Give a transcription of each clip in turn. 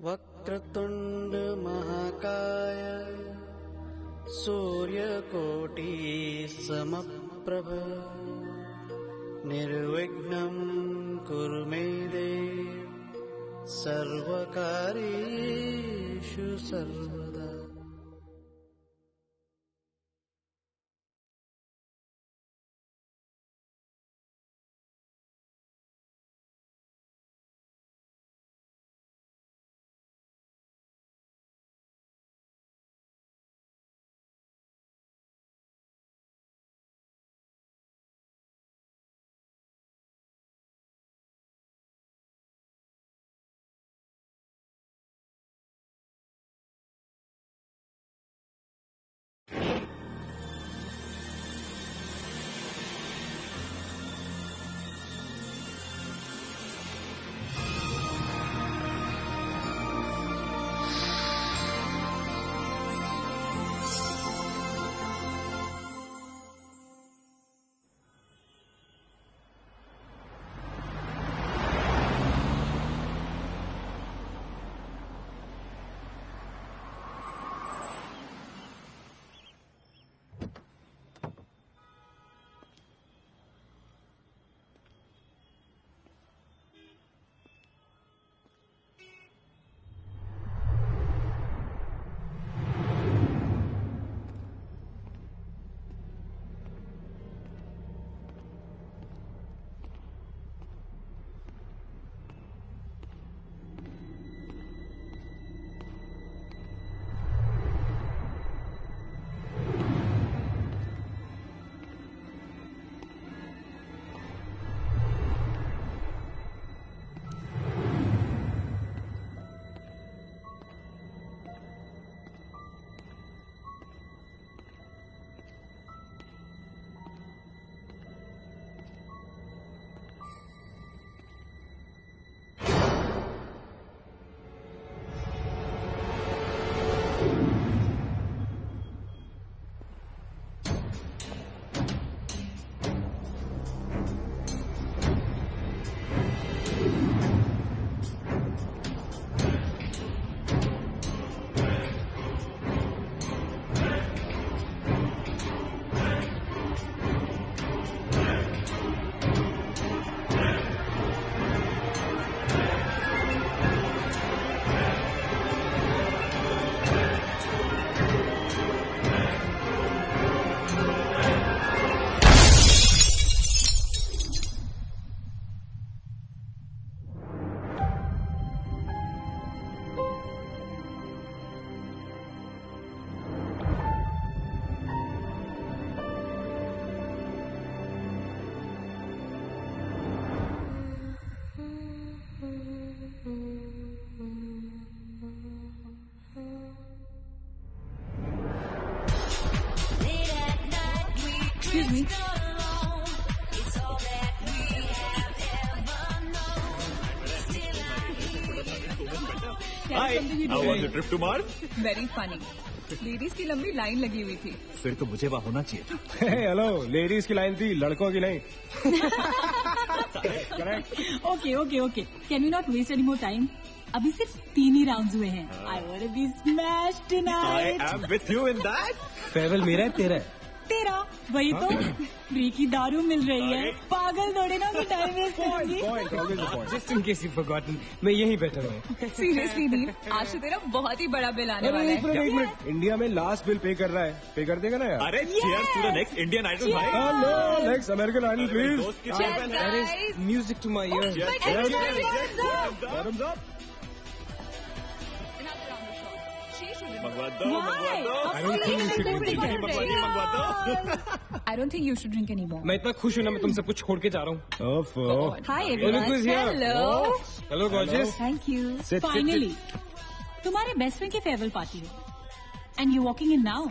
वक्रतुंड महाकाय सूर्यकोटि समप्रभ निर्विघ्नं कुरु मे देव सर्वकार्येषु सर्वदा। Excuse me. Hi, how was the trip to Mars? Very funny. Ladies की लंबी लाइन लगी हुई थी। फिर तो मुझे वहाँ होना चाहिए था। हेलो, लेडीज की लाइन थी, लड़कों की नहीं। Okay can we not waste any more time? अभी सिर्फ 3 ही राउंड्स हुए हैं। I want to be smashed tonight. I am with you in that. Farewell मेरा है तेरा है? तेरा वही तो फ्री की दारू मिल रही है। पागल थोड़े ना मैं टाइम वेस्ट करूंगी। Just in case you forgotten, मैं यहीं बैठा हूँ। सीरियसली दीप, आज तो तेरा बहुत ही बड़ा बिल आने वाला है। एक मिनट, इंडिया में लास्ट बिल पे कर रहा है, पे कर देगा ना यार? अरे cheers to the next Indian Idol भाई। Hello, next American idol please. दोस्त की Cheers, chai guys. Music to my ear. Bottoms up. मंगवा दो, मंगवा दो। I don't think you should drink मंगवा दी, मंगवा दो। I don't think you should drink anymore. मैं इतना खुश हूँ ना, मैं तुम सब कुछ छोड़ के जा रहा हूँ। Hi Look everyone. who's here. Hello. Hello gorgeous. Thank you. Finally तुम्हारे बेस्ट फ्रेंड की फेयरवेल पार्टी है and you walking in now.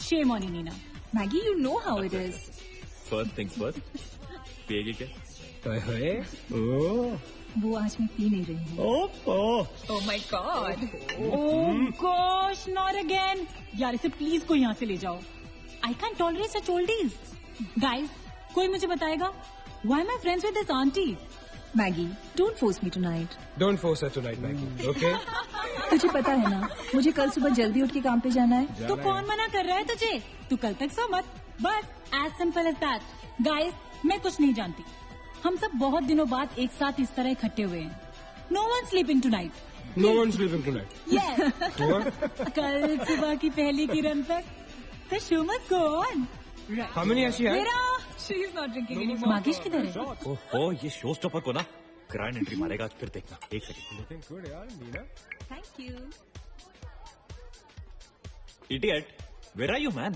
Shame on you Nina. Maggie, you know how it is. First things first. पिएगी क्या? वो आज मैं P नहीं रही हूँ। Oh my God. Oh gosh, not again. यार इसे प्लीज कोई यहाँ से ले जाओ। I can tolerate such oldies. Guys, कोई मुझे बताएगा why am I friends with this aunty? Maggi, don't force me tonight. Don't force her tonight, Maggie. Okay? तुझे पता है ना, मुझे कल सुबह जल्दी उठ के काम पे जाना है। तो कौन मना कर रहा है तुझे? तू कल तक सो मत। बस as simple as that. Guys, मैं कुछ नहीं जानती। हम सब बहुत दिनों बाद एक साथ इस तरह इकट्ठे हुए हैं। No one sleeping tonight. No one's sleeping tonight. Yes. What? कल सुबह की पहली किरण तक the show must go on. How many has she had? मेरा She is not drinking anymore. मागिश किधर है? ओहो, ये शो स्टॉपर को ना ग्रैंड एंट्री मारेगा आज, फिर देखना। एक सेकंड। Looking good, यार, Neena. Thank you. Idiot, where are you, man?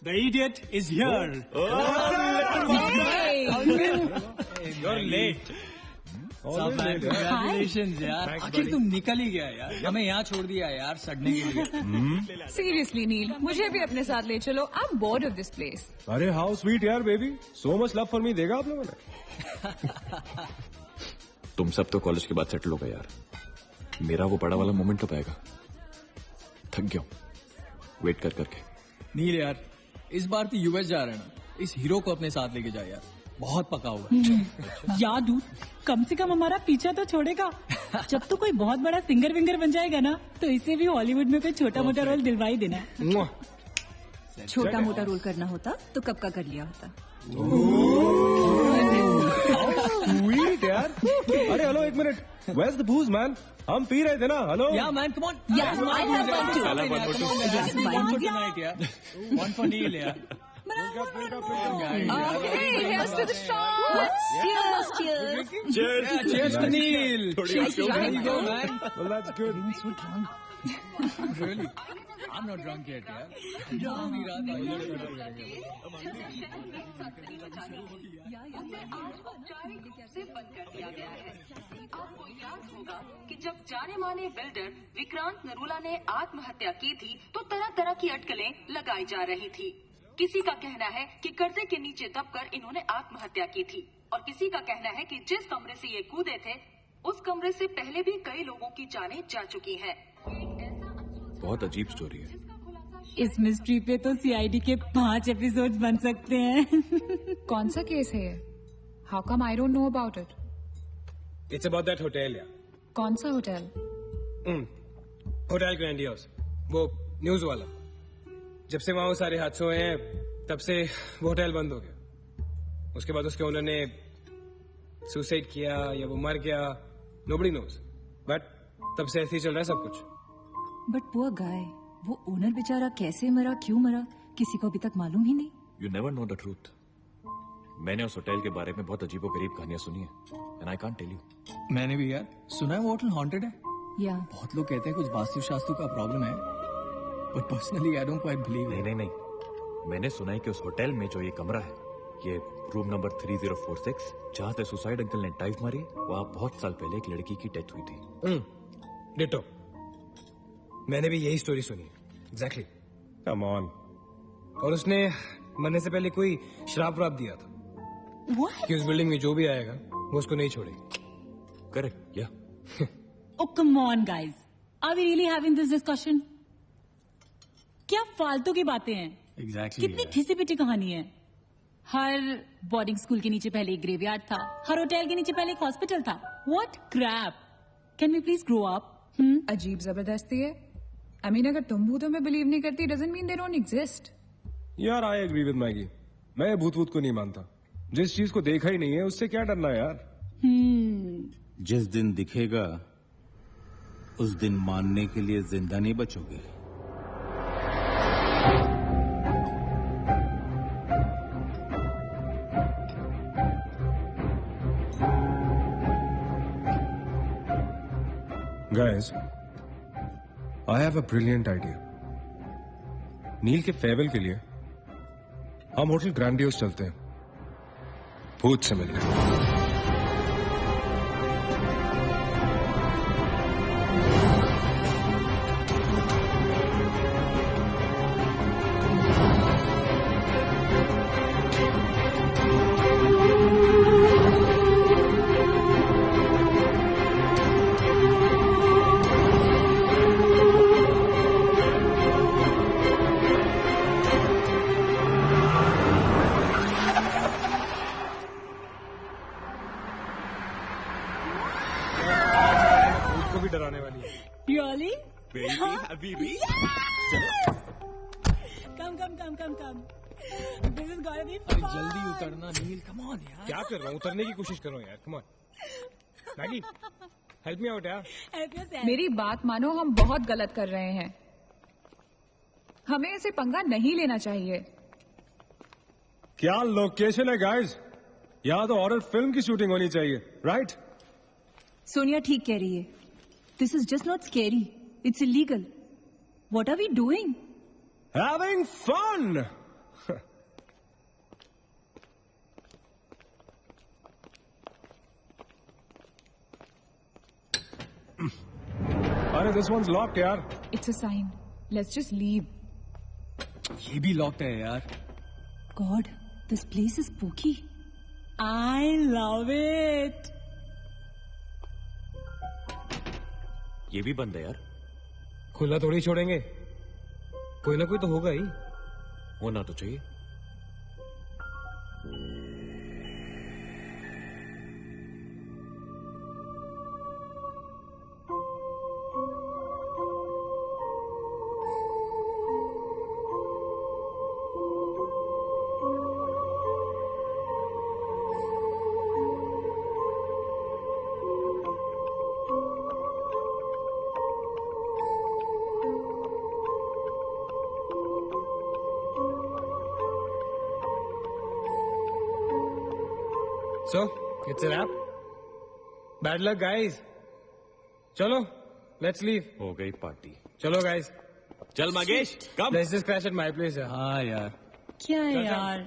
The idiot is here. You're late. Always late, यार. Congratulations यार. Thanks, आखिर buddy. तुम निकल ही गया यार. हमें यहाँ छोड़ दिया यार सड़ने के लिए. Seriously, नील, मुझे भी अपने साथ ले चलो। I'm bored of this place. अरे how sweet यार, baby. So much love for me देगा आप लोगों ने. तुम सब तो कॉलेज के बाद सेटल हो गए यार। मेरा वो बड़ा वाला मोमेंट कब आएगा? थक गया हूं वेट कर करके। नील यार, इस बार तो यूएस जा रहे हैं ना, इस हीरो को अपने साथ लेके जा यार. बहुत पका हुआ है. यार डूड, कम से कम हमारा पीछा तो छोड़ेगा। जब तो कोई बहुत बड़ा सिंगर विंगर बन जाएगा ना, तो इसे भी हॉलीवुड में कोई छोटा मोटा रोल दिलवा ही देना। Mwah. छोटा मोटा रोल करना होता तो कब का कर लिया होता। Sweet यार. अरे हेलो, एक minute. Where's the booze, man? हम पी रहे थे ना. Hello. Yeah man, come on. Yeah, I have one too. One for tonight यार. One for Neil यार. Okay, here's to the shots. Cheers, cheers. Yeah, cheers to Neil. She's There you go drunk. man. Well, that's good. Really? I'm not drunk yet यार. आपको याद होगा कि जब जाने माने बिल्डर विक्रांत नरूला ने आत्महत्या की थी तो तरह तरह की अटकलें लगाई जा रही थी। किसी का कहना है कि कर्जे के नीचे दबकर इन्होंने आत्महत्या की थी और किसी का कहना है कि जिस कमरे से ये कूदे थे उस कमरे से पहले भी कई लोगों की जानें जा चुकी हैं। बहुत अजीब स्टोरी है। इस मिस्ट्री पे तो सीआईडी के 5 एपिसोड बन सकते हैं। कौन सा केस है ये? How come I don't know about it? It's about that hotel यार. कौन सा होटल? होटल ग्रैंडियोस, वो न्यूज वाला. जब से वहां वो सारे हादसे हुए हैं तब से वो होटल बंद हो गया. उसके बाद उसके ओनर ने सुसाइड किया या वो मर गया, नोबडी नोज. बट तब से ऐसे ही चल रहा है सब कुछ. बट पुअर गाय, वो ओनर बेचारा कैसे मरा, क्यों मरा, किसी को अभी तक मालूम ही नहीं। You never know the truth. मैंने उस होटल के बारे में बहुत अजीबो गरीब कहानियां सुनी है and I can't tell you. मैंने भी यार सुना है वो होटल हॉन्टेड है। या बहुत लोग कहते हैं कुछ वास्तुशास्त्र का प्रॉब्लम है, but personally I don't quite believe. नहीं, मैंने सुना है कि उस होटल में जो ये कमरा है, ये रूम नंबर 3046, जहाँ से सुसाइड अंकल ने डाइव मारी, वहाँ बहुत साल पहले एक लड़की की डेथ हुई थी। डिटो, मैंने भी यही स्टोरी सुनी। एग्जैक्टली। Come on. और उसने मरने से पहले कोई श्राप व्राप दिया था कि उस बिल्डिंग में जो भी आएगा वो उसको नहीं छोड़ेगी। करेक्ट, या Oh, come on, guys. Are we really having this discussion? क्या फालतू की बातें हैं। एग्जैक्टली कितनी घिसी पिटी कहानी है। हर बोर्डिंग स्कूल के नीचे पहले एक ग्रेवयार्ड था, हर होटल के नीचे पहले एक हॉस्पिटल था। What crap! Can we please grow up? अजीब जबरदस्ती है। I mean, अगर तुम भूतों में बिलीव नहीं करती doesn't mean they don't exist. यार आई एग्री विद मैगी। मैं भूत भूत को नहीं मानता। जिस चीज को देखा ही नहीं है उससे क्या डरना है यार। जिस दिन दिखेगा उस दिन मानने के लिए जिंदा नहीं बचोगे। Guys, I have a brilliant idea. नील के फेयरवेल के लिए हम होटल ग्रैंडियोस चलते हैं, भूत से मिलने। Habibi. Come. This is gonna be अरे fun. जल्दी उतरना नील, कम ऑन यार। क्या कर रहा हूँ? उतरने की कोशिश कर रहा हूँ यार, come on. Maggi, help me out यार। Help yourself. मेरी बात मानो, हम बहुत गलत कर रहे हैं। हमें ऐसे पंगा नहीं लेना चाहिए। क्या लोकेशन है गाइस? यहाँ तो हॉरर फिल्म की शूटिंग होनी चाहिए, राइट? सोनिया ठीक कह रही है। This is just not scary, it's illegal. What are we doing? Having fun. अरे this one's locked यार। It's a sign, let's just leave. ये भी लॉक्ड है यार। God, this place is spooky. I love it. ये भी बंद है यार। खुला थोड़ी छोड़ेंगे, कोई ना कोई तो होगा ही। होना तो चाहिए। So, it's a wrap. Bad luck, guys. चलो, let's leave. हो गई पार्टी। चलो, guys. चल मगेश, कम। Let's just crash at my place, यार। हाँ यार। क्या है चल। यार?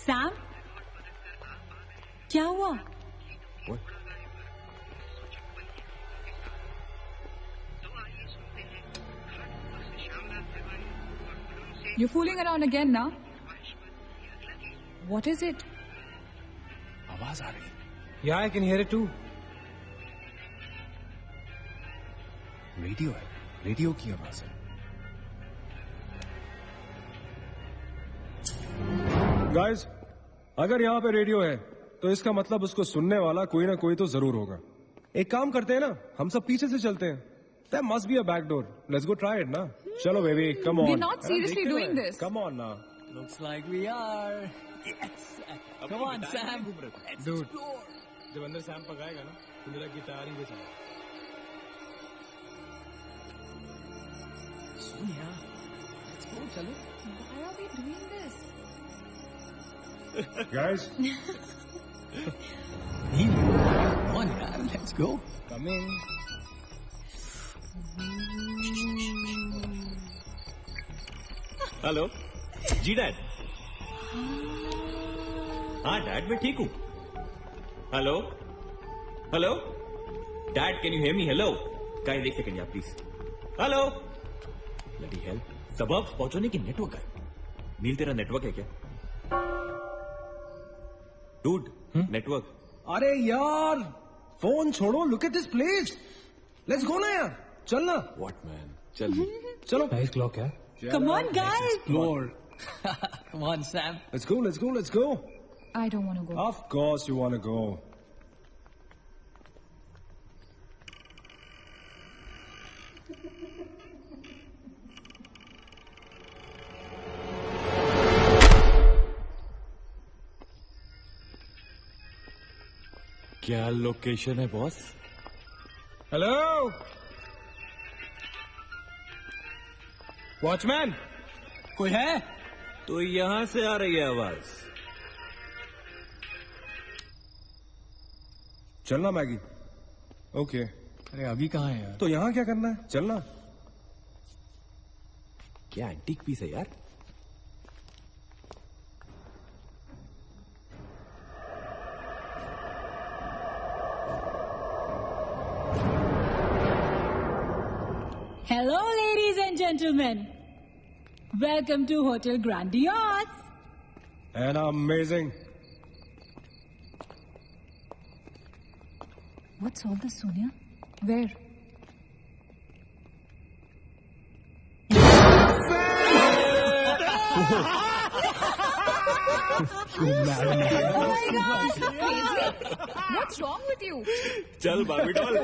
सैम, क्या हुआ? What? You're fooling around again now? What is it? आवाज आ रही है। Yeah, I can hear it too. Radio है, रेडियो की आवाज है। Guys, अगर यहाँ पे रेडियो है, तो इसका मतलब उसको सुनने वाला कोई ना कोई तो जरूर होगा। एक काम करते हैं ना, हम सब पीछे से चलते हैं। There must be a back door. Let's go try it, ना? चलो baby, come on. We're not seriously देखते doing हैं। this. Come on ना। Looks like we are. Yes. Come on, Sam. Let's Dude. explore. जब अंदर Sam पकाएगा ना, तो मेरा गिटार ही बजाएगा। सोनिया, let's go, चलो। Why are we doing this? Guys, Neel, come on यार, let's go. come in. Hello जी डैड। हाँ डैड, मैं ठीक हूँ। Hello hello dad, can you hear me? Hello guys, एक सेकंड यार प्लीज। हेलो ब्लडी हेल, सबब पहुंचने की नेटवर्क है। नील, तेरा नेटवर्क है क्या? Dude, network. अरे यार, फोन छोड़ो, look at this place. Let's go ना यार, चल ना। व्हाट मैन, चल। चलो। Nice clock यार। Come on, guys. Explore. Come on, Sam. Let's go, let's go, let's go. I don't want to go. Of course you want to go. क्या location है boss? Hello watchman, कोई है? तो यहां से आ रही है आवाज। चलना मैगी। ओके, अरे अभी कहाँ है यार? तो यहाँ क्या करना है? चलना। क्या एंटीक पीस है यार? Hello, ladies and gentlemen. Welcome to Hotel Grandiose. And amazing. What's all this, Sonia? Where? What's wrong with you? चल Barbie doll.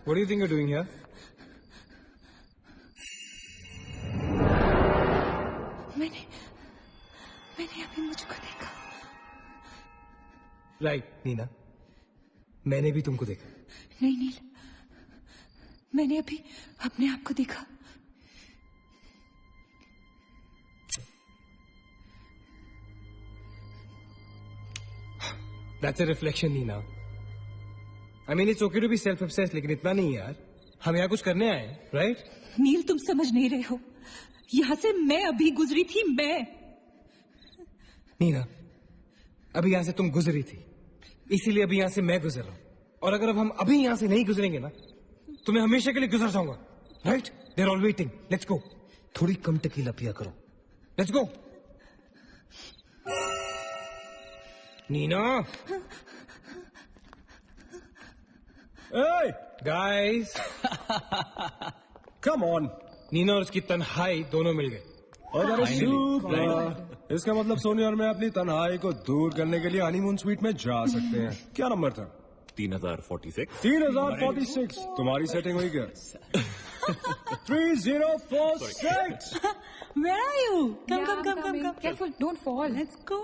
What do you think you're doing here? मैंने अभी मुझको देखा. Right, नीना. मैंने भी तुमको देखा. नहीं नील, मैंने अभी अपने आप को देखा. That's a reflection, Neena. I mean, it's okay to be self-obsessed, लेकिन इतना नहीं यार. हम यहाँ कुछ करने आए हैं, right? नील, तुम समझ नहीं रहे हो. यहाँ से मैं अभी गुजरी थी. नीना, अभी यहाँ से तुम गुजरी थी, इसीलिए अभी यहाँ से मैं गुजर रहा हूँ. और अगर अब हम अभी यहाँ से नहीं गुजरेंगे ना, तो मैं हमेशा के लिए गुजर जाऊंगा. Right? They're all waiting. Let's go. थोड़ी कम टकीला पिया करो. Let's go. Neena. Hey, guys. Come on. Neena और उसकी तन्हाई दोनों मिल गए. इसका मतलब सोनी और मैं अपनी तन्हाई को दूर करने के लिए हनीमून स्वीट में जा सकते हैं. क्या नंबर था? 3046. 3046. तुम्हारी सेटिंग हुई क्या? 3046. Where are you? Come. Careful, don't fall. Let's go.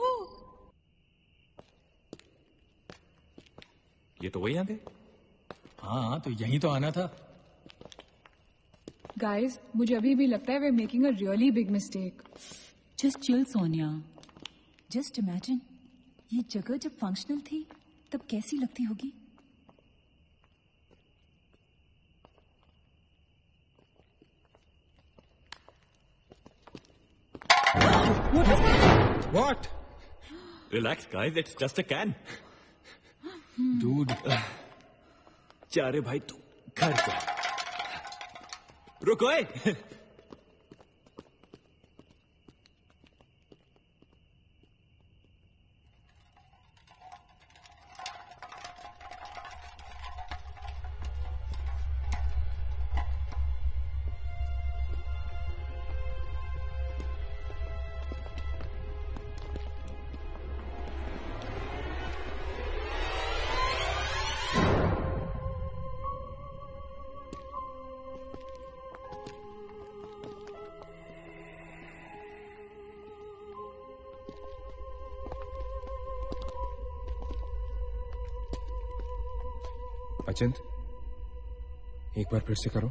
ये तो वही आ गए. हाँ, तो यही तो आना था. Guys, मुझे अभी भी लगता है we're making a really big mistake. Just chill, Sonia. Just imagine, ये जगह जब फंक्शनल थी, तब कैसी लगती होगी? What? Relax, guys. It's just a can. Dude. जा रे भाई तू घर जा. रुको. अचिंत, एक बार फिर से करो.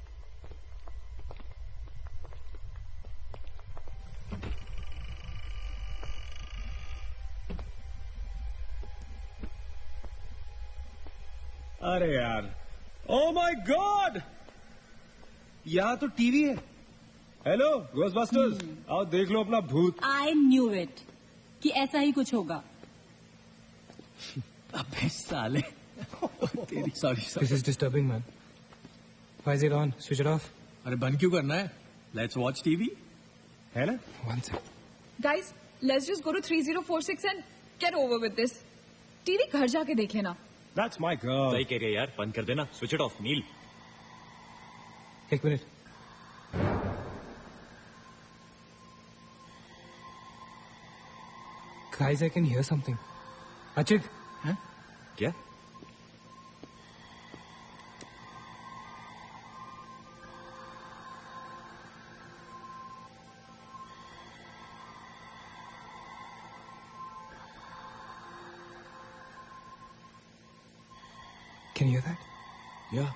अरे यार, ओ माय गॉड, यहाँ तो टीवी है। हेलो गोस्टबस्टर्स, आओ देख लो अपना भूत। आई न्यू इट कि ऐसा ही कुछ होगा। अबे साले तेरी sorry This is disturbing, man. Why is it on? Switch it off. अरे बंद क्यों करना है? लेट्स वॉच टीवी, है ना? One sec. Guys, let's just go to 3046 and get over with this. TV घर जाके देख लेना। That's my girl. सही कह रही है यार, बंद कर देना, स्विच इट ऑफ। नील, एक minute. Guys, I can hear something. Achit, क्या? can you hear that? Yeah.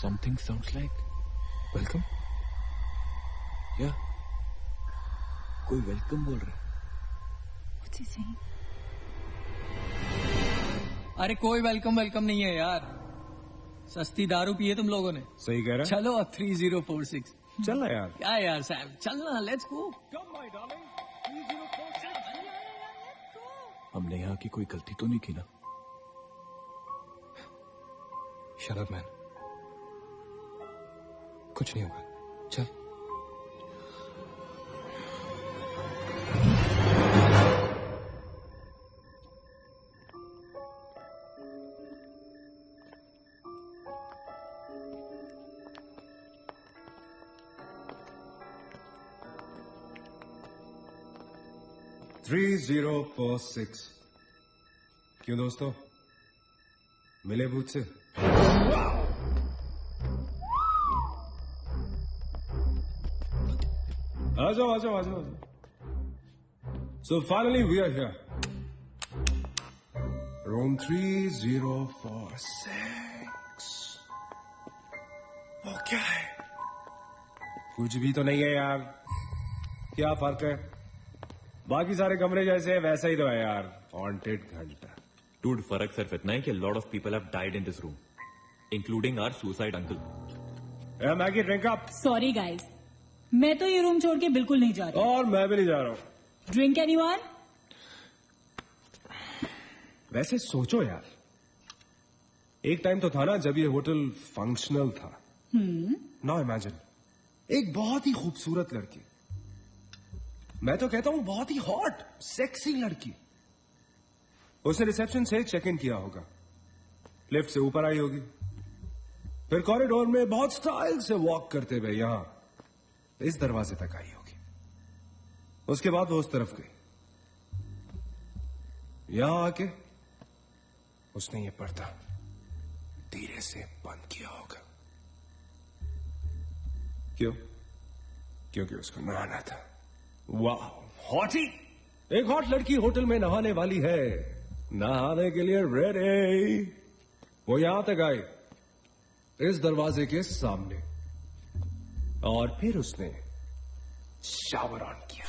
Something sounds like. Welcome. Yeah. कोई वेलकम बोल रहा है। What's he saying? अरे कोई वेलकम नहीं है यार, सस्ती दारू पिए तुम लोगों ने। सही कह रहा है। चलो अब 3046। चल ना यार। क्या यार सैम, चलना, लेट्स गो। हमने यहाँ की कोई गलती तो नहीं की ना? Shut up, man. कुछ नहीं होगा, चल। थ्री 3046। क्यों दोस्तों, मिले भूत से? आ जाओ। So finally we are here. Room 3046. Okay. कुछ भी तो नहीं है यार, क्या फर्क है? बाकी सारे कमरे जैसे वैसा ही तो है यार, हॉन्टेड घंटा। डूड, फर्क सिर्फ इतना है कि lot of people have died in this room, including our suicide uncle. Maggie drink up. Sorry guys, मैं तो ये रूम छोड़ के बिल्कुल नहीं जा रही। और मैं भी नहीं जा रहा हूँ। Drink anyone? वैसे सोचो यार, एक टाइम तो था ना जब ये होटल फंक्शनल था। नाउ इमेजिन, एक बहुत ही खूबसूरत लड़की, मैं तो कहता हूं बहुत ही हॉट सेक्सी लड़की, उसने रिसेप्शन से चेक इन किया होगा, लिफ्ट से ऊपर आई होगी, फिर कॉरिडोर में बहुत स्टाइल से वॉक करते हुए यहां इस दरवाजे तक आई होगी। उसके बाद वो उस तरफ गई, यहां आके उसने ये पर्दा धीरे से बंद किया होगा। क्यों? क्योंकि उसको नहाना था। वाह, हॉटी! एक हॉट लड़की होटल में नहाने वाली है, नहाने के लिए रेडी। वो यहां तक आई, इस दरवाजे के सामने, और फिर उसने शावर ऑन किया।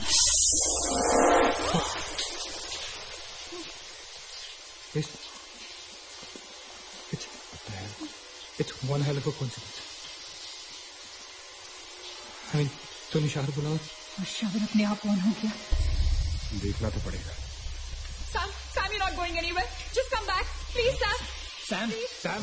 It's one hell of a coincidence. I mean, तूने शावर बुलाओ और शावर अपने आप ऑन हो गया। देखना तो पड़ेगा। Sam, you're not going anywhere. Just come back. Please, Sam. Sam? Please. Sam?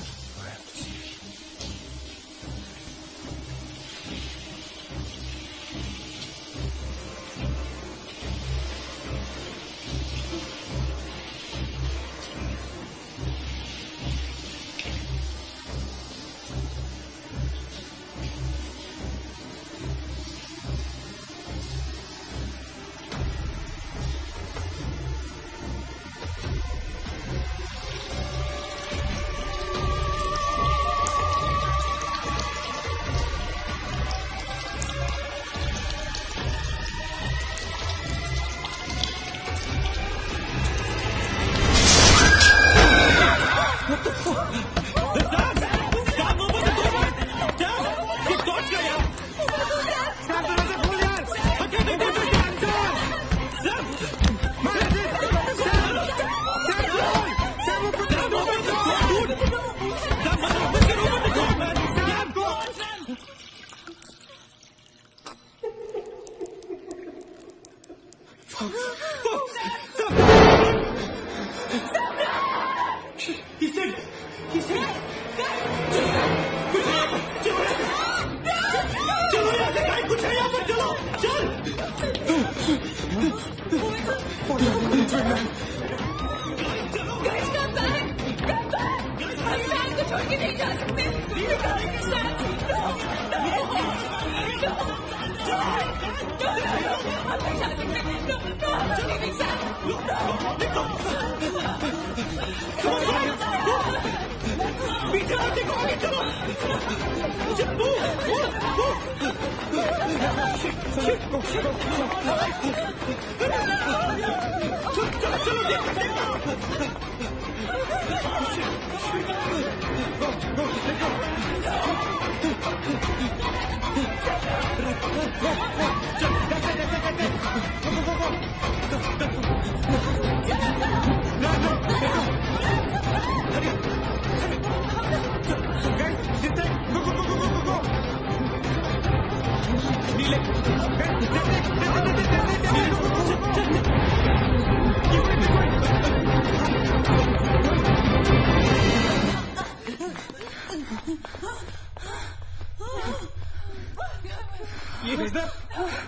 Guys, come back! Come back! हम सैम को छोड़ के नहीं जा सकते। Sam, no! हम नहीं जा सकते। No, I'm not leaving Sam. पीछे आओ, देखो आगे चलो। चलो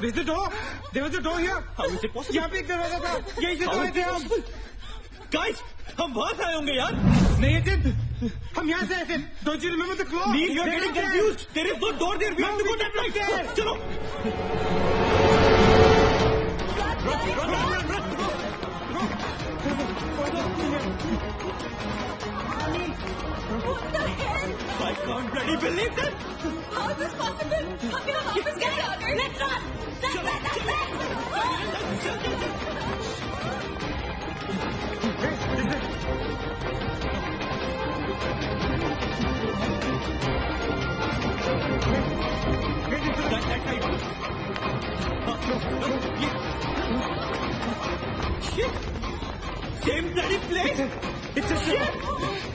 This the door? There was a door here. How is it possible? यहाँ पे एक दरवाजा था। यही से तो थे हम। Guys, हम वहाँ से आए होंगे यार। नहीं अजित, हम यहाँ से आए थे। Don't you remember the claw? Neil, you're getting confused. There is no door there. We have to go that way. चलो। What the hell? I can't bloody believe this. How is this possible? हम यहाँ वापस कैसे आ गए? Let's run! Same bloody place.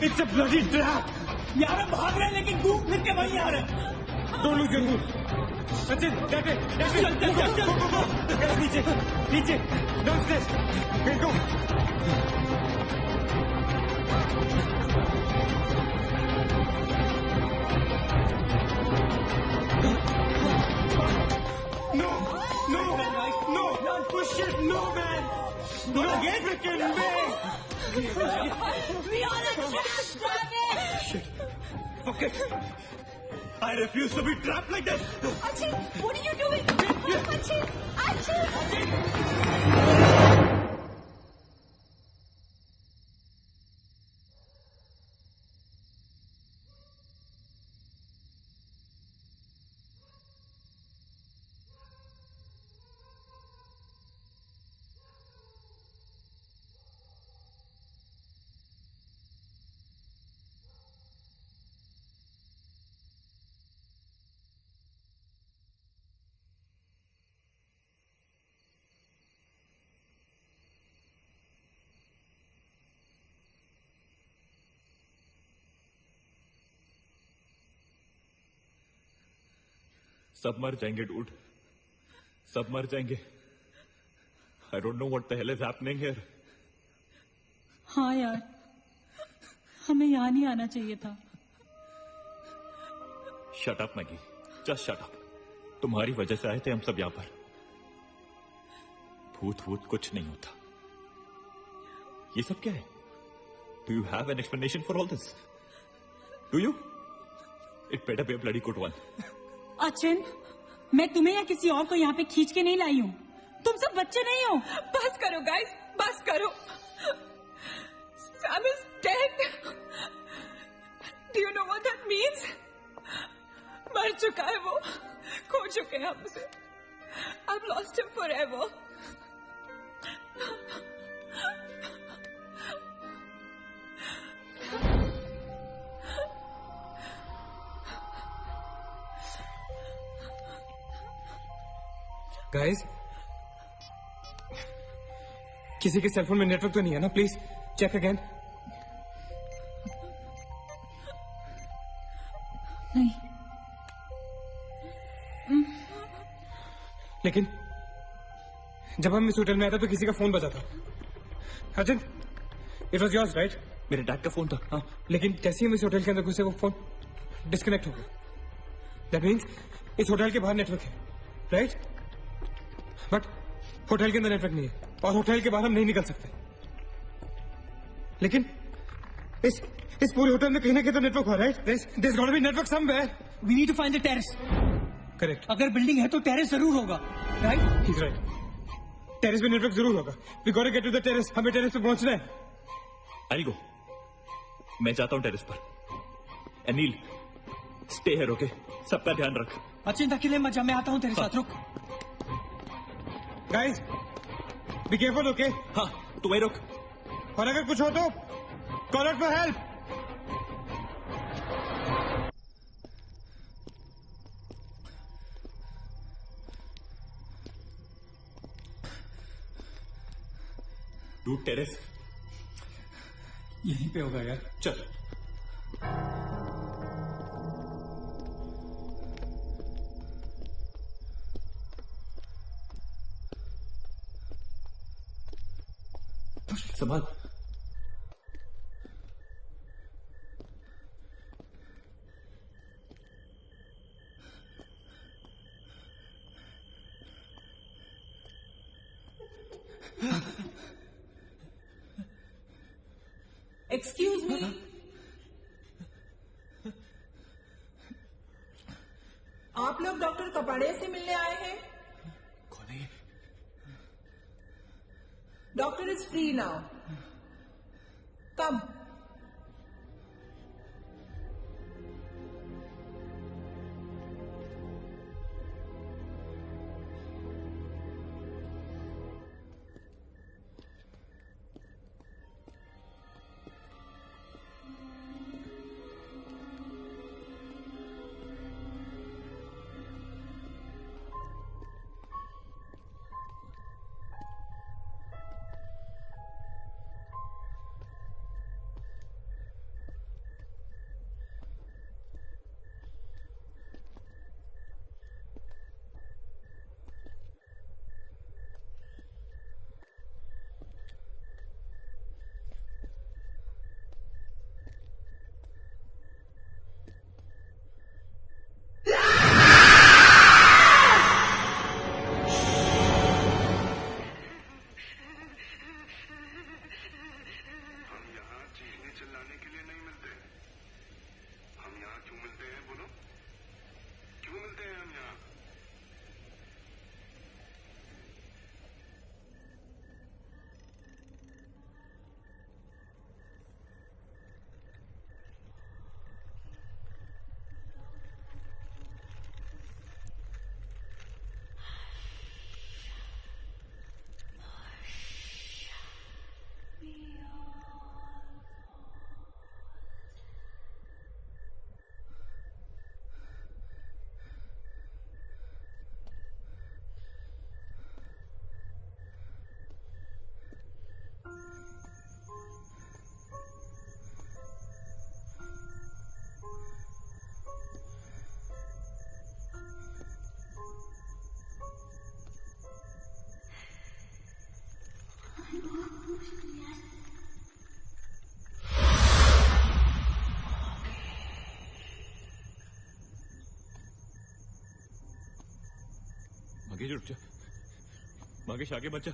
It's a bloody trap. यार हम भाग रहे हैं लेकिन घूम फिर के वहीं आ रहे हैं। Don't lose your cool. Ajit, चल। नीचे। Downstairs. Let's go. No, push it, no man. No, freaking man. We are a trap, damn it! Shit. Okay. I refuse to be trapped like this. Achit, what are you doing? Achit! सब मर जाएंगे dude, सब मर जाएंगे। I don't know what the hell is happening here. हाँ यार, हमें यहाँ नहीं आना चाहिए था। Shut up Maggi, just shut up. तुम्हारी वजह से आए थे हम सब यहाँ पर। भूत कुछ नहीं होता। ये सब क्या है? Do you have an explanation for all this? Do you? It better be a bloody good one. Achin, मैं तुम्हें या किसी और को यहाँ पे खींच के नहीं लाई हूँ। तुम सब बच्चे नहीं हो। बस करो गाइस, बस करो। Sam is dead. Do you know what that means? मर चुका है वो, खो चुके हैं हम उसे। I've lost him forever. Guys, किसी के सेलफोन में नेटवर्क तो नहीं है ना? Please check again. नहीं। लेकिन जब हम इस होटल में आए थे तो किसी का फोन बजा था। Arjun, it was yours right? मेरे डैड का फोन था। हाँ, लेकिन जैसे ही हम इस होटल के अंदर घुसे वो फोन डिस्कनेक्ट हो गया। दैट मीन्स इस होटल के बाहर नेटवर्क है, राइट? बट होटल के अंदर नेटवर्क नहीं है और होटल के बाहर हम नहीं निकल सकते। लेकिन इस पूरे होटल में कहीं ना कहीं तो नेटवर्क हो रहा है. There's got to be network somewhere. We need to find the terrace. Correct. अगर बिल्डिंग है तो टेरेस जरूर होगा. Right? He's right. टेरेस पे नेटवर्क जरूर होगा. We got to get to the terrace. हमें टेरेस पे पहुंचना है. I'll go. मैं जाता हूँ टेरेस पर. Anil, stay here, okay? सबका ध्यान रख. चिंता के लिए मत जा, मैं आता हूँ तेरे साथ. रुक. Guys, be careful, okay? हाँ, तू वहीं रुक. और अगर कुछ हो तो call out for help. Dude terrace यहीं पे होगा यार. चल. संभाल. Excuse me. आप लोग डॉक्टर कपाड़े से मिलने आए हैं? कौन है? Doctor is free now. Come. Mangesh उठ जा. मंगेश आगे मत जा.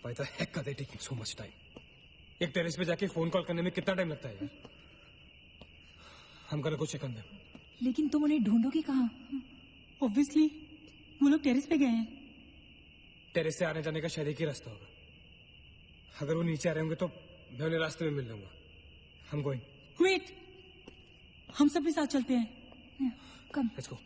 Why the heck are they taking so much time? एक टेरेस पे जाके फोन कॉल करने में कितना टाइम लगता है यार? हम गonna go check on them. लेकिन तुम उन्हें ढूंढोगे कहाँ? ऑब्वियसली वो लोग टेरेस पे गए हैं। टेरेस से आने जाने का शायद एक ही रास्ता होगा। अगर वो नीचे आ रहे होंगे तो मैं उन्हें रास्ते में मिल लूंगा। हम गोइंग। वेट, हम सब भी साथ चलते हैं। Come. Let's go.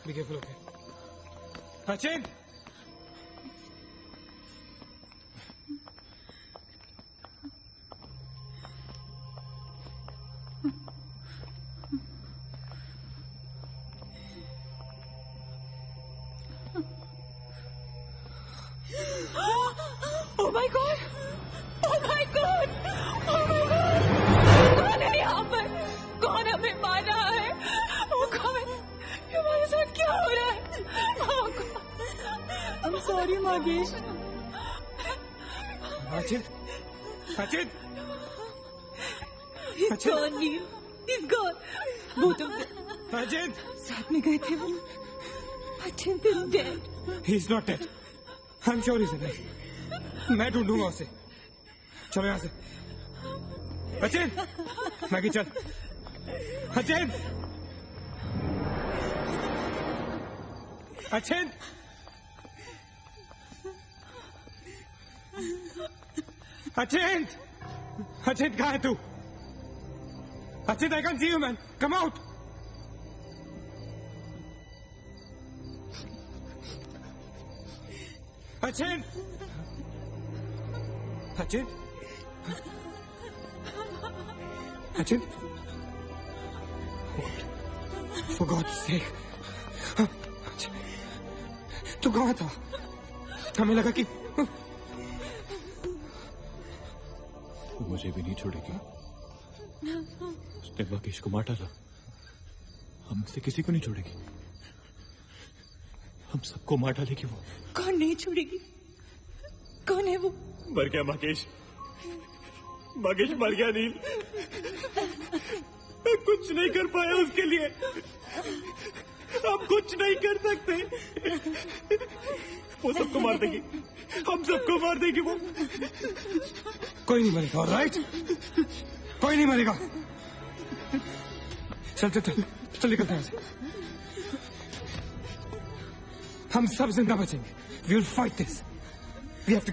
Be careful, okay? Sachin! Oh my God! Oh my God! Oh my God! कौन है यहाँ पर? कौन हमें मार रहा है? वो कौन है? हमारे साथ क्या हो रहा है? Oh God! I'm sorry, Magesh. Sachin! Sachin! He's gone, Neil. He's gone. Both of them. Sachin! साथ में गए थे वो। Sachin is dead. He's not dead. I'm sure he's alive. मैं ढूंढूंगा उसे। चलो यहाँ से। सचिन! मैगी चल। सचिन! सचिन! सचिन! सचिन कहाँ है तू? Sachin, I can't see you, man. Come out. Sachin! Sachin? Sachin? For God's sake. तू कहाँ था? हमें लगा कि मुझे भी नहीं छोड़ेगी। उसने मकेश को मार डाला। हमसे किसी को नहीं छोड़ेगी। हम सबको मार डालेगी वो। कौन नहीं छोड़ेगी? कौन है वो? मर गया मकेश। मकेश मर गया नील। मैं कुछ नहीं कर पाया उसके लिए। हम कुछ नहीं कर सकते। वो सबको मार देगी। हम सबको मार देगी वो। कोई नहीं मरेगा, ऑलराइट? कोई नहीं मरेगा। चल चल चल चल निकलते हैं यहाँ से। हम सब जिंदा बचेंगे। We will fight this. We have to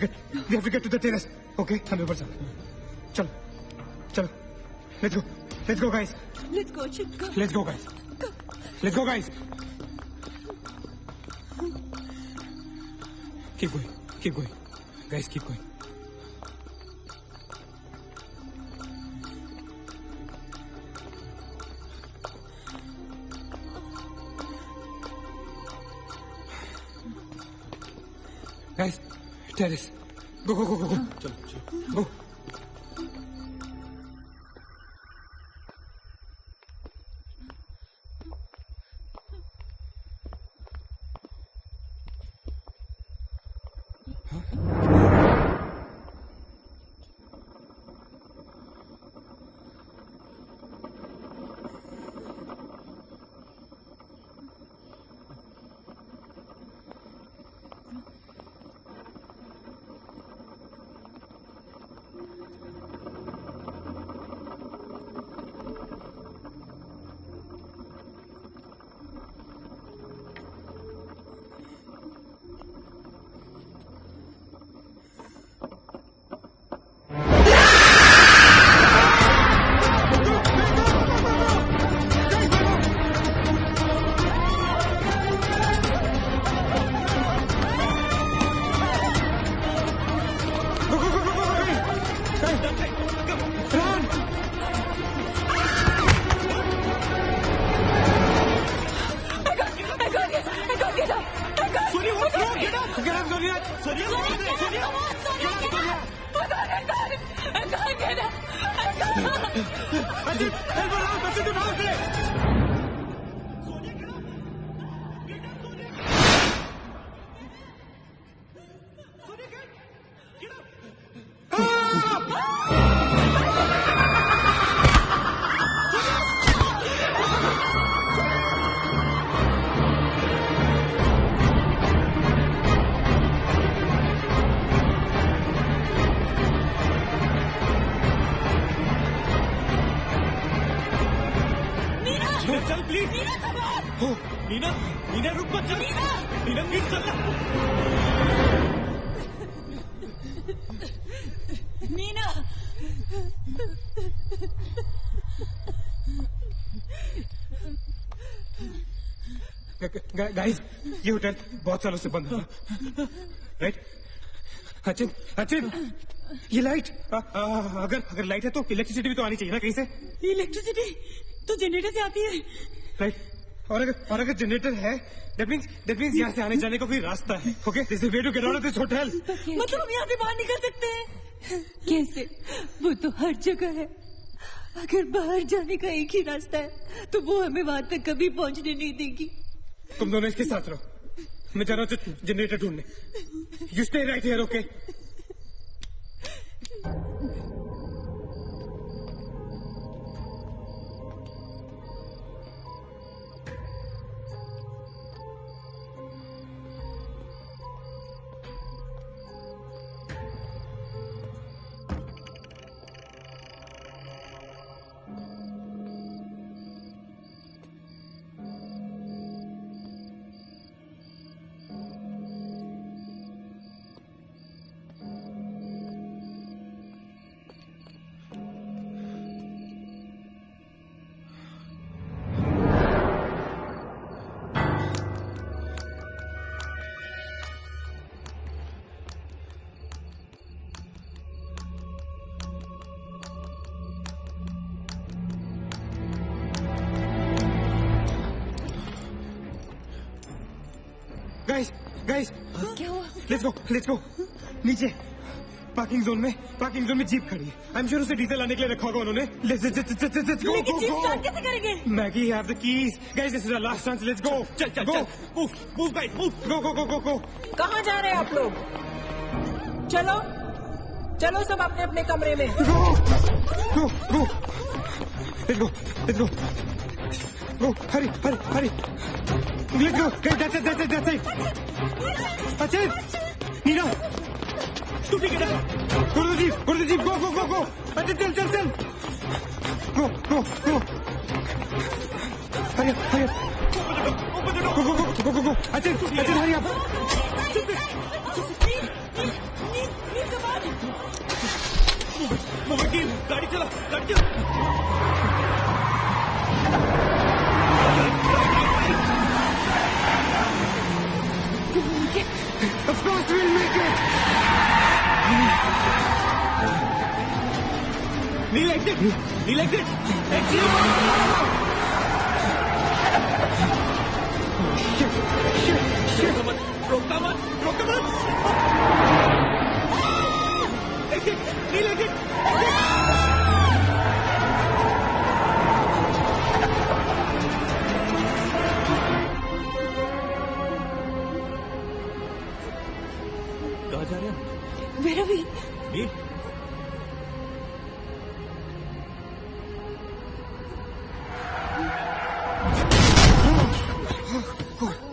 get to the terrace. Okay? हम ऊपर चलो। चलो चलो। Let's go. Let's go, guys. Let's go, Chip. Come. Let's go, guys. Let's go, guys. Keep going. Keep going. Guys, keep going. Guys, terrace. Go, go, go, go, go. चलो, चलो. Go. चल please. Neena, Neena रुक मत, चल। Neena please चल। Neena, guys, ये hotel बहुत सालों से बंद है, राइट? अचिन, अचिन, ये लाइट, अगर लाइट है तो इलेक्ट्रिसिटी भी तो आनी चाहिए ना कहीं से। इलेक्ट्रिसिटी तो जनरेटर से आती है, राइट? और अगर जनरेटर है, that means यहाँ से आने जाने का कोई रास्ता है। Okay, this is way to get out of this hotel. मतलब हम यहाँ से बाहर निकल सकते हैं? कैसे? वो तो हर जगह है। अगर बाहर जाने का एक ही रास्ता है तो वो हमें वहां तक कभी पहुंचने नहीं देगी। तुम दोनों इसके साथ रहो, मैं जा रहा हूँ जनरेटर ढूंढने। You stay right here, okay? Guys, क्या हुआ? Let's go. नीचे पार्किंग जोन में जीप खड़ी है। आई एम श्योर उसे डीजल लाने के लिए रखा होगा उन्होंने। Let's go. लेकिन जीप स्टार्ट कैसे करेंगे? Maggie have the keys. Guys, this is our last chance. Let's go. चल। Move guys, move. गो। कहाँ जा रहे हैं आप लोग? चलो सब अपने अपने कमरे में। Go. Let's go. Go, hurry. Let's go. Guys, that's it. Achin! Neena! तू ठीक है? Go to the jeep. Go. Achin, चल. Go. Hurry up. Go. Achin, hurry up. Mohammad, गाड़ी चला। Of course we'll make it! Kneel exit! Exit! Shit! रोकता मत! Exit! Kneel exit! कहाँ जा रहे हैं? Where are we? Nil,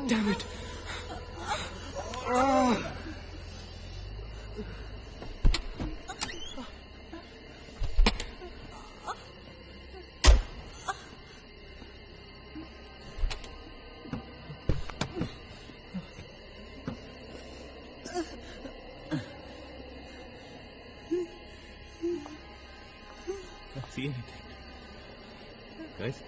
Damn it! see anything. Guys?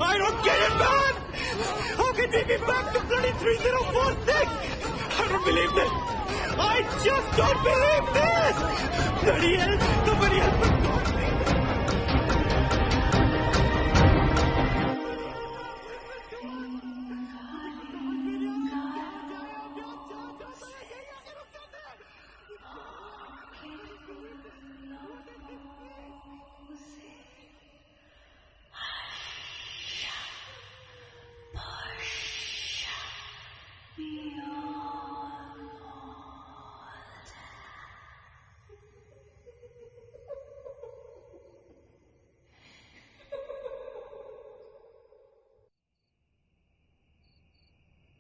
I don't get it, man! How can we be back to bloody 3046? I don't believe this! I just don't believe this! Bloody hell! Somebody help me!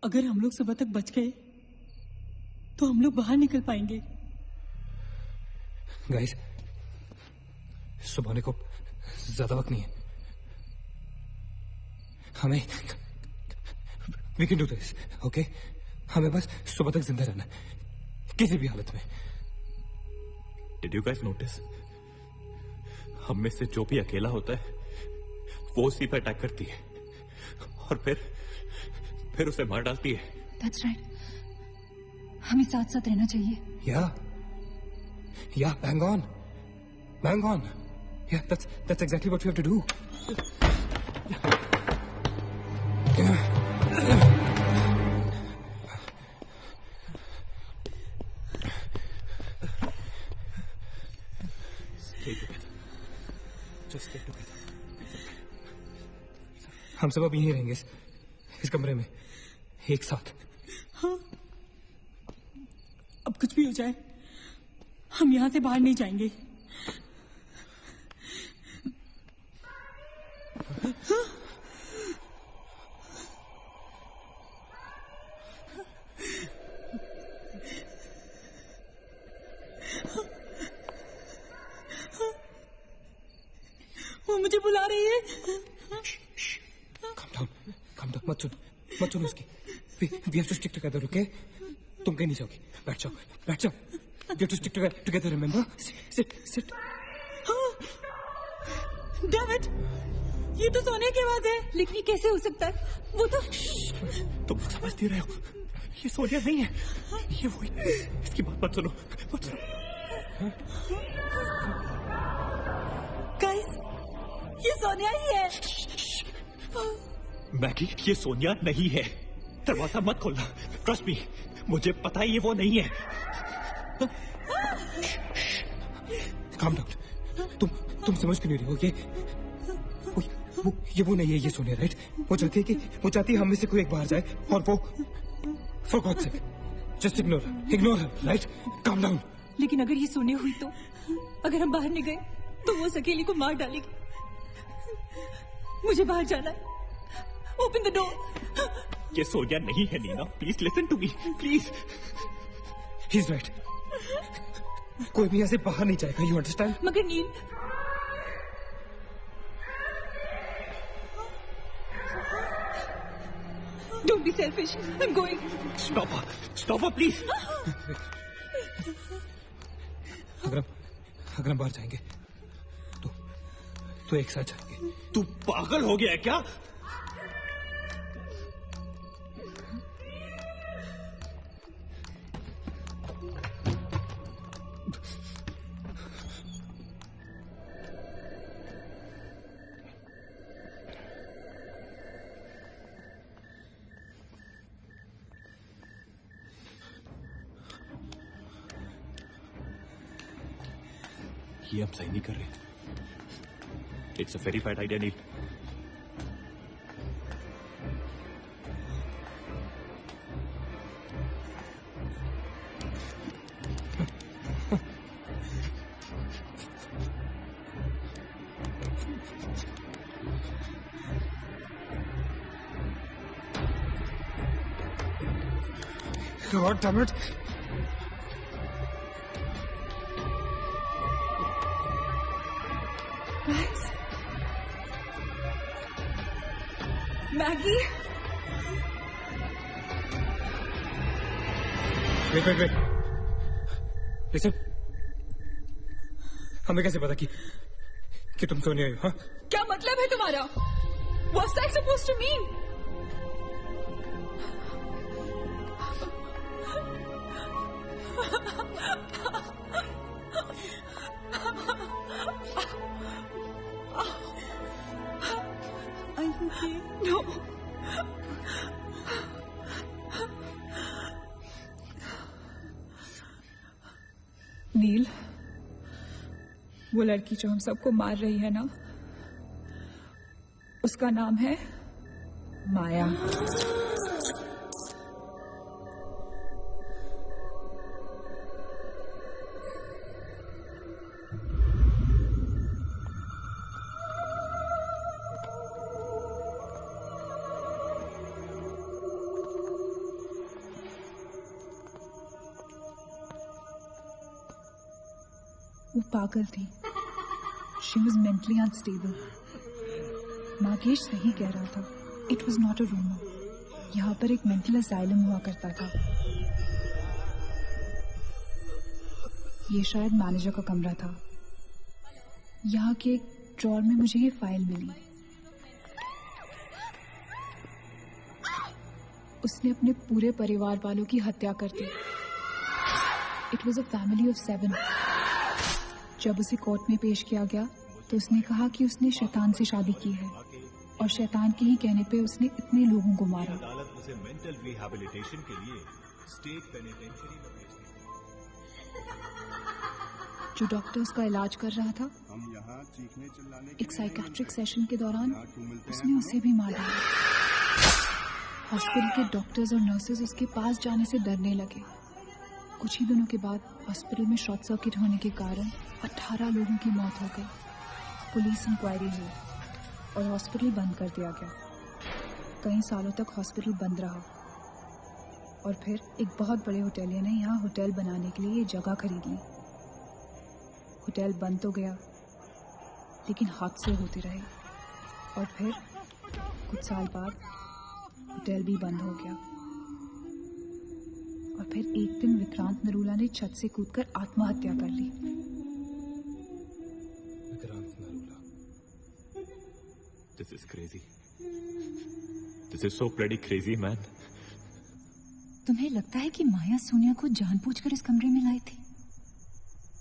अगर हम लोग सुबह तक बच गए तो हम लोग बाहर निकल पाएंगे। गाइस, सुबह होने को ज्यादा वक्त नहीं है। हमें we can do this, okay? हमें बस सुबह तक जिंदा रहना है, किसी भी हालत में। Did you guys notice? हम में से जो भी अकेला होता है वो उसी पर अटैक करती है और फिर उसे मार डालती है। That's right. हमें साथ साथ रहना चाहिए। Yeah, bang on. Yeah, that's exactly what we have to do. Stay together. Just stay together. हम सब अब यहीं रहेंगे इस कमरे में एक साथ। हाँ, अब कुछ भी हो जाए हम यहाँ से बाहर नहीं जाएंगे। वो मुझे बुला रही है। Calm down, मत सुन उसकी। We have to stick together, okay? तुम कहीं नहीं जाओगी, बैठ जाओ। We have to stick together, remember? Sit. David, ये तो सोनिया की आवाज है। लेकिन ये कैसे हो सकता है? वो तो तुम समझती रहे हो, ये सोनिया नहीं है, ये वही। इसकी बात मत सुनो। गाइस, ये सोनिया ही है। मैगी, ये सोनिया नहीं है। दरवाजा मत खोलना, ट्रस्ट मी, मुझे पता है ये वो नहीं है। Calm down. तुम समझ क्यों नहीं रही हो? ये वो नहीं है, ये सोनिया, राइट? वो चाहती है हम में से कोई एक बाहर जाए और वो for God's sake, just ignore her, right? Calm down. लेकिन अगर ये सोने हुई तो अगर हम बाहर नहीं गए तो वो सकेली को मार डालेगी। मुझे बाहर जाना है। Open the door. ये सोनिया नहीं है Nina, please listen to me, please. He's right. कोई भी यहाँ से बाहर नहीं जाएगा, you understand? मगर नील, don't be selfish. I'm going. Stop her, please. अगर हम बाहर जाएंगे तो एक साथ जाएंगे। तू पागल हो गया है क्या? ये हम सही नहीं कर रहे। It's a very bad idea Neel. God damn it. Maggie, wait. Listen. हमें कैसे पता कि तुम सोनिया हो? हाँ? क्या मतलब है तुम्हारा? What's that supposed to mean? No. नील, वो लड़की जो हम सबको मार रही है ना, उसका नाम है माया। वो पागल थी। She was mentally unstable. Nagesh सही कह रहा था, it was not a rumour. यहाँ पर एक मेंटल असाइलम हुआ करता था। ये शायद मैनेजर का कमरा था। यहाँ के एक ड्रॉर में मुझे ये फाइल मिली। उसने अपने पूरे परिवार वालों की हत्या कर दी। It was a family of 7। जब उसे कोर्ट में पेश किया गया तो उसने कहा कि उसने शैतान से शादी की है और शैतान के ही कहने पे उसने इतने लोगों को मारा। अदालत उसे मेंटल रिहैबिलिटेशन के लिए स्टेट पेनिटेंशियरी में भेज जो डॉक्टर उसका इलाज कर रहा था, एक साइकेट्रिक सेशन के दौरान उसने उसे भी मार दिया। हॉस्पिटल के डॉक्टर्स और नर्सेज उसके पास जाने से डरने लगे। कुछ ही दिनों के बाद हॉस्पिटल में शॉर्ट सर्किट होने के कारण 18 लोगों की मौत हो गई। पुलिस इंक्वायरी हुई और हॉस्पिटल बंद कर दिया गया। कई सालों तक हॉस्पिटल बंद रहा और फिर एक बहुत बड़े होटलियर ने यहाँ होटल बनाने के लिए ये जगह खरीद ली। होटल बंद तो गया लेकिन हादसे होते रहे और फिर कुछ साल बाद होटल भी बंद हो गया। और फिर एक दिन विक्रांत नरूला ने छत से कूदकर आत्महत्या कर ली। Vikrant Narula. This is crazy. This is so bloody crazy, man. तुम्हें लगता है कि माया सोनिया को जानबूझकर इस कमरे में लाई थी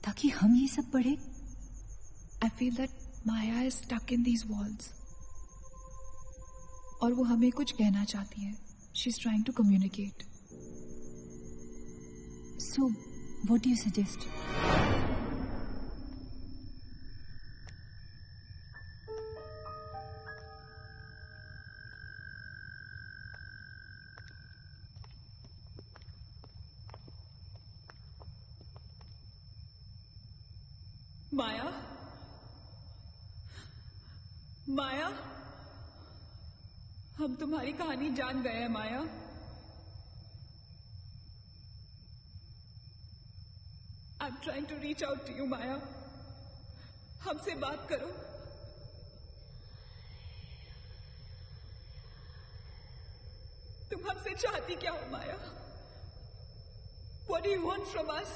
ताकि हम ये सब पढ़े? I feel that Maya is stuck in these walls. और वो हमें कुछ कहना चाहती है। She's trying to communicate. So, what do you suggest? माया, माया, हम तुम्हारी कहानी जान गए हैं माया। I'm trying to reach out to you, माया। हमसे बात करो। तुम हमसे चाहती क्या हो माया? What do you want from us?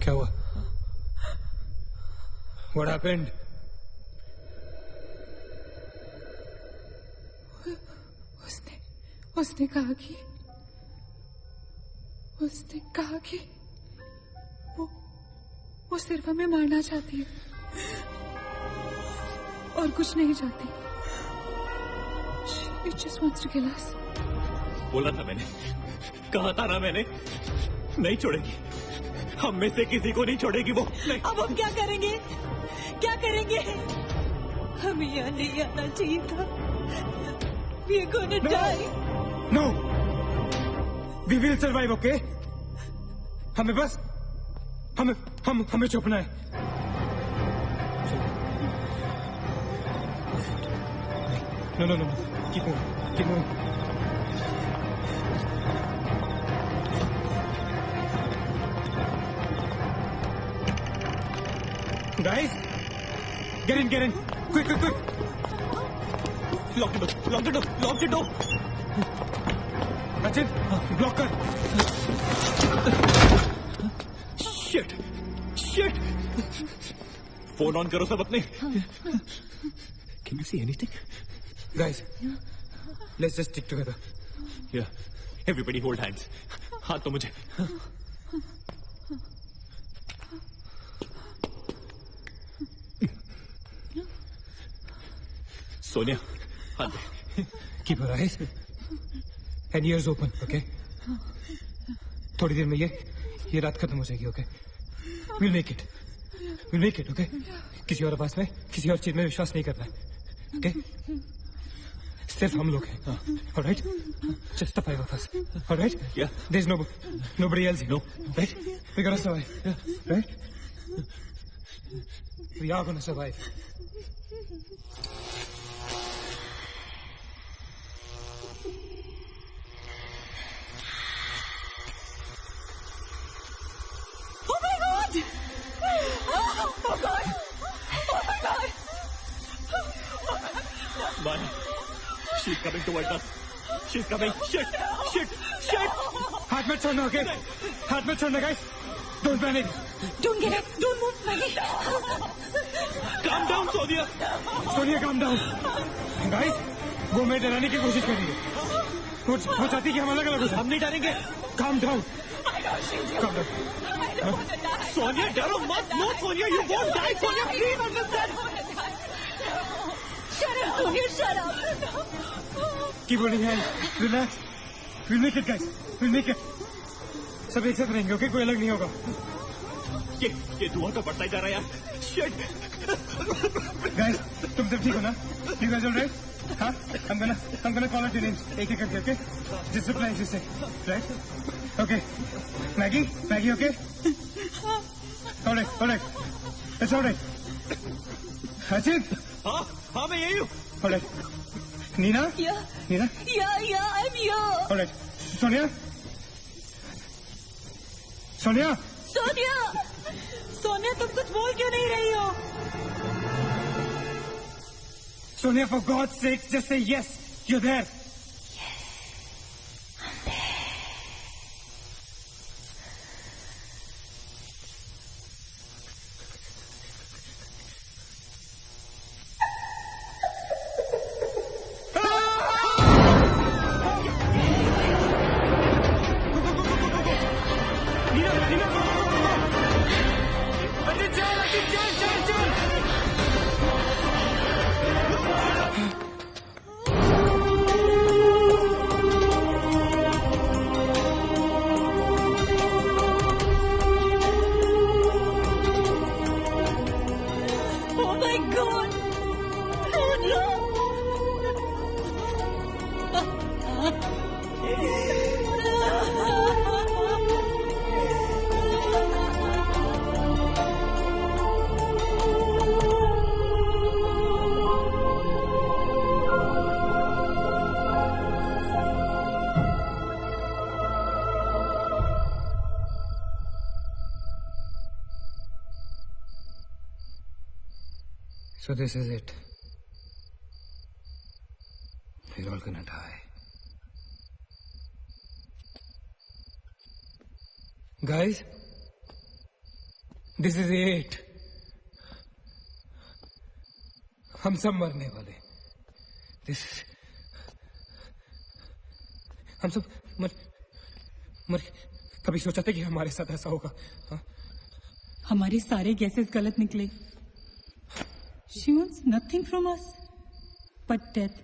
क्या हुआ? What happened? उसने कहा कि वो सिर्फ हमें मारना चाहती है और कुछ नहीं चाहती। She just wants to kill us. बोला था मैंने, कहा था ना मैंने, नहीं छोड़ेगी, हम में से किसी को नहीं छोड़ेगी वो। अब हम क्या करेंगे? क्या करेंगे? हमें यहाँ नहीं आना चाहिए था। We are gonna die. No. We will survive, okay? हमें छुपना है। No. Keep moving. Guys, get in. Quick. Lock the door. Sachin block कर। शिट शिट, फोन ऑन करो सब अपने। Can you see anything? Guys let's just stick together. Yeah everybody hold hands. हाथ तो मुझे। सोनिया हाथ दे। Keep your eyes and ears open, okay? थोड़ी देर में ये रात खत्म हो जाएगी, okay? Will make it, okay? किसी और आवाज में, किसी और चीज में विश्वास नहीं करना है, ओके? सिर्फ हम लोग हैं, alright? Just the 5 of us, alright? Yeah. There's nobody else, no, right? We're gonna survive, right? We are gonna survive. Oh my God! Oh God! Oh my God! Maya, she's coming towards us. She's coming. Shit! हाथ मत छोड़ना, okay? हाथ मत छोड़ना, guys. Don't panic. Don't get up! Don't move, Maggie! Calm down, Sonia. Sonia calm down. Guys, वो मैं डराने की कोशिश कर रही है। वो चाहती है कि हम अलग अलग हो जाएं। हम नहीं डरेंगे। Calm down. Calm down. Sonia डरो मत। No, Sonia, you won't die. Sonia, please understand. Shut up, Sonia, shut up! Keep holding hands. Relax. We'll make it, guys. We'll make it. सब एक साथ रहेंगे, ओके? कोई अलग नहीं होगा। ये धुआं तो बढ़ता ही जा रहा है यार। Shit. Guys, तुम सब ठीक हो ना? You guys all right? हाँ? I'm gonna call out your names एक एक करके, okay? Just reply just say, right? Okay. Maggie, okay? All right. It's all right. Achit? हाँ मैं यही हूँ। All right. Nina? Yeah. Nina? Yeah, I'm here. All right. Sonia? Sonia तुम कुछ बोल क्यों नहीं रही हो? Sonia, for God's sake, just say yes. You're there. So this is it. We're all gonna die. Guys, this is it. हम सब मरने वाले. This is. हम सब मर कभी सोचा था कि हमारे साथ ऐसा होगा? हाँ? हमारे सारे गैसेस गलत निकले. She wants nothing from us but death.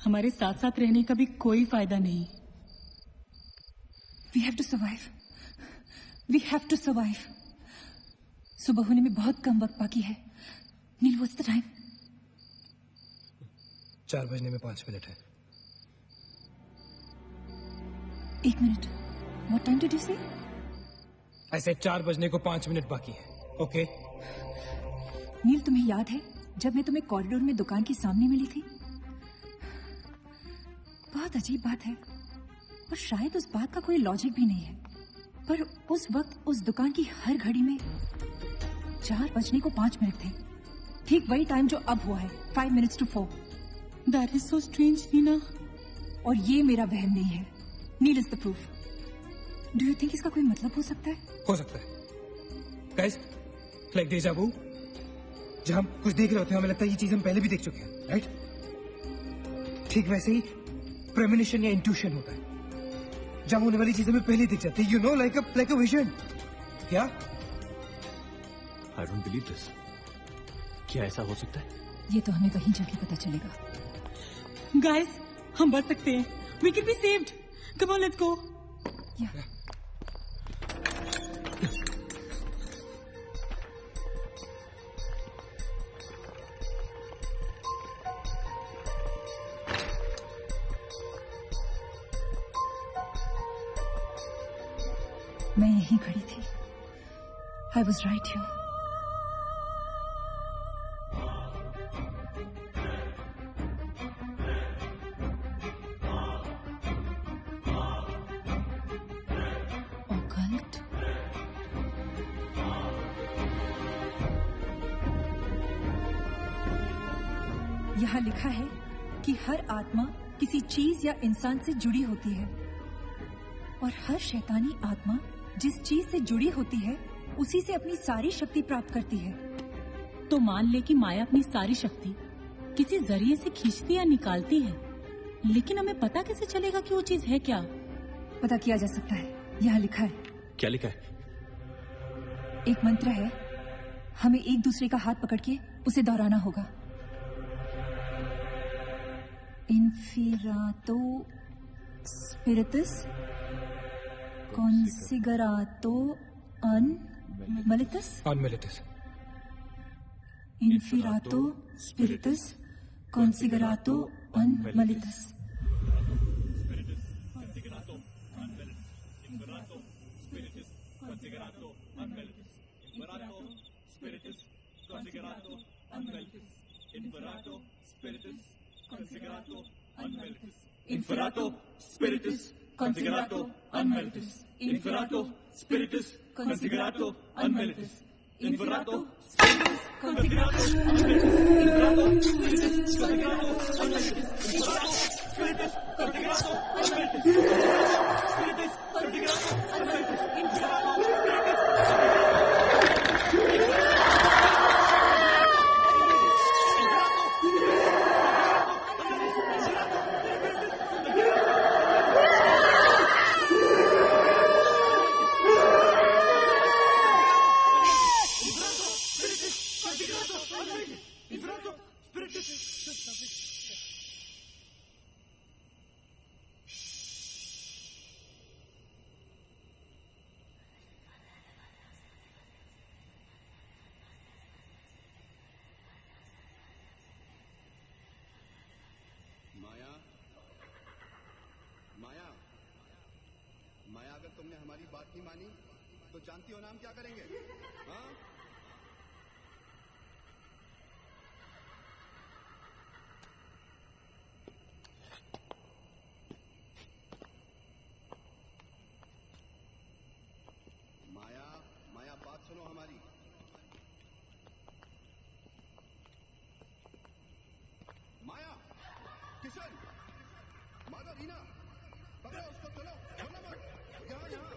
हमारे साथ साथ रहने का भी कोई फायदा नहीं. We have to survive. We have to survive. सुबह होने में बहुत कम वक्त बाकी है. नील, what's the time? 4 बजने में 5 मिनट है. 1 minute. What time did you say? ऐसे 4 बजने को 5 मिनट बाकी है. ओके? नील, तुम्हें याद है जब मैं तुम्हें कॉरिडोर में दुकान के सामने मिली थी? बहुत अजीब बात है और शायद उस बात का कोई लॉजिक भी नहीं है, पर उस वक्त उस दुकान की हर घड़ी में 4 बजने को 5 मिनट थे. ठीक वही टाइम जो अब हुआ है, 5 minutes to 4. That is so strange, Nina. और ये मेरा वहम नहीं है। Neel is the proof. Do you think इसका कोई मतलब हो सकता है? हो सकता है गाइस, लाइक डेजा वू। जब हम कुछ देख रहे होते हैं हमें लगता है ये चीज हम पहले भी देख चुके हैं, राइट? ठीक वैसे ही प्रेमोनिशन या इंट्यूशन होता है, जब होने वाली चीजें हमें पहले ही दिख जाती है, you know, like a vision. क्या? I don't believe this. क्या ऐसा हो सकता है? ये तो हमें वहीं जाके पता चलेगा। गाइस, हम बच सकते हैं। We can be saved. Come on, let's go. मैं यहीं खड़ी थी। I was right here. Occult. यहाँ लिखा है कि हर आत्मा किसी चीज या इंसान से जुड़ी होती है और हर शैतानी आत्मा जिस चीज से जुड़ी होती है उसी से अपनी सारी शक्ति प्राप्त करती है। तो मान ले कि माया अपनी सारी शक्ति किसी जरिए से खींचती या निकालती है, लेकिन हमें पता कैसे चलेगा कि वो चीज है क्या? पता किया जा सकता है। यहाँ लिखा है। क्या लिखा है? एक मंत्र है, हमें एक दूसरे का हाथ पकड़ के उसे दोहराना होगा। इन्फिरातो स्पिरिटस Consigerato unmilitus. Unmilitus. Inferato spiritus consigerato unmilitus. Inferato spiritus considerato unmelitus. Inferato spiritus considerato unmelitus. Inferato spiritus considerato unmelitus. Inferato spiritus considerato unmelitus. Inferato spiritus considerato unmelitus. Spiritus considerato unmelitus. Inferato तुमने हमारी बात नहीं मानी तो जानती हो ना हम क्या करेंगे? हाँ? माया, माया बात सुनो हमारी। माया, किशन, माधव, रीना, पकड़ो उसको, चलो, छोड़ना मत। यहाँ यहाँ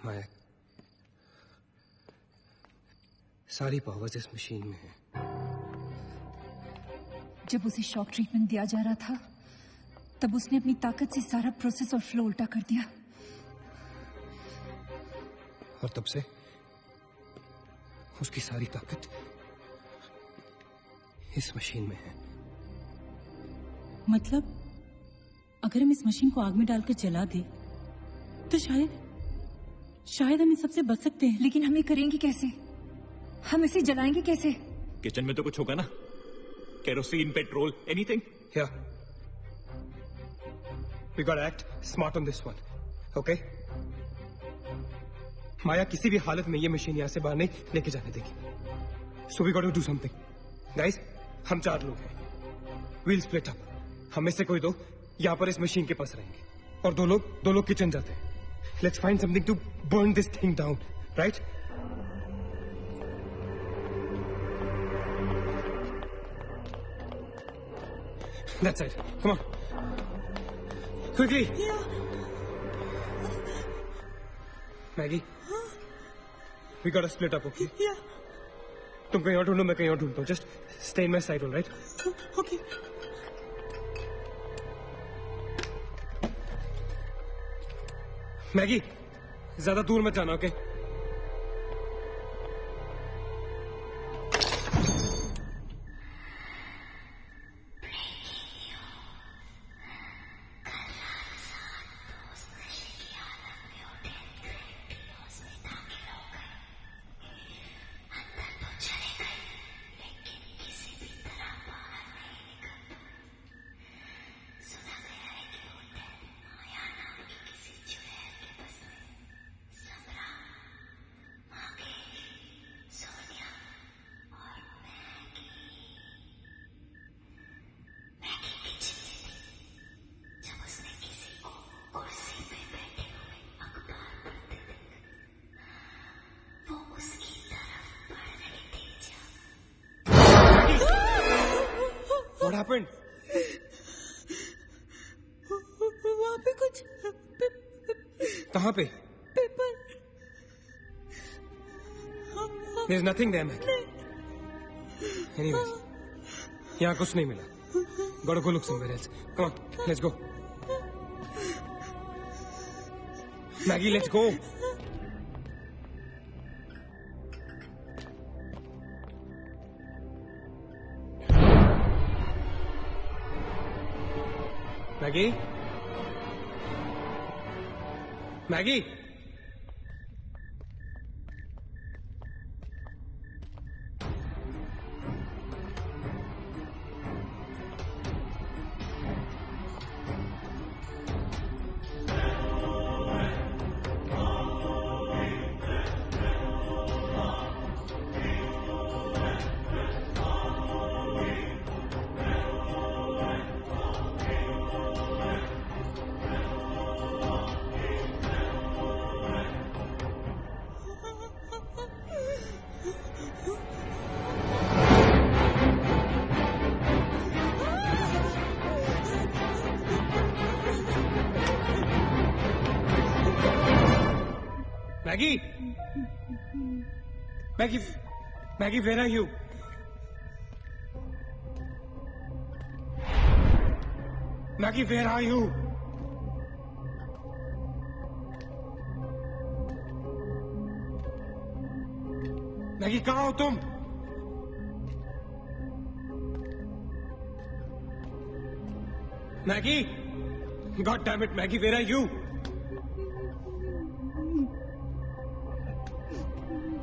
माया, सारी पावर्स इस मशीन में है। जब उसे शॉक ट्रीटमेंट दिया जा रहा था तब उसने अपनी ताकत से सारा प्रोसेस और फ्लो उल्टा कर दिया, और तब से उसकी सारी ताकत इस मशीन में है। मतलब अगर हम इस मशीन को आग में डालकर जला दें तो शायद हम इन सबसे बच सकते हैं। लेकिन हम ये करेंगे कैसे? हम इसे जलाएंगे कैसे? किचन में तो कुछ होगा ना, kerosene, petrol, anything. Yeah. We gotta act smart on this one, okay? माया किसी भी हालत में ये मशीन यहां से बाहर नहीं लेके जाने देगी। So we gotta do something. Guys, हम 4 लोग हैं। We'll split up. हम में से कोई 2 यहां पर इस मशीन के पास रहेंगे और 2 लोग किचन जाते हैं। Let's find something to burn this thing down, right? That side. Come on. Quickly. Yeah. Maggie. We gotta split up, okay? Yeah. तुम कहीं और ढूंढो, मैं कहीं और ढूंढता हूँ. Just stay in my side, all right? Okay. Maggi, ज्यादा दूर मत जाना, ओके? What happened? वहाँ पे कुछ कहाँ पे? Paper. There's nothing there, man. Anyways, यहाँ कुछ नहीं मिला. Gotta go look somewhere else. Come on, let's go. Maggie, let's go. Maggie? Maggie? Maggie? Maggie, where are you? Maggie, where are you? Maggie, कहाँ हो तुम? Maggie? God damn it, Maggie, where are you?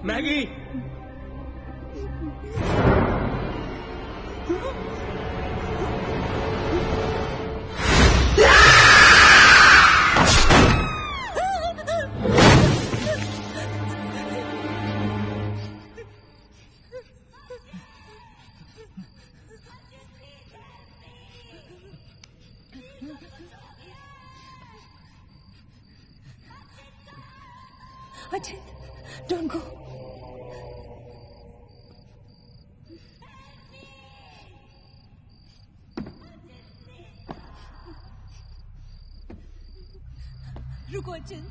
Maggie! Ajay, don't go. रुको Achin,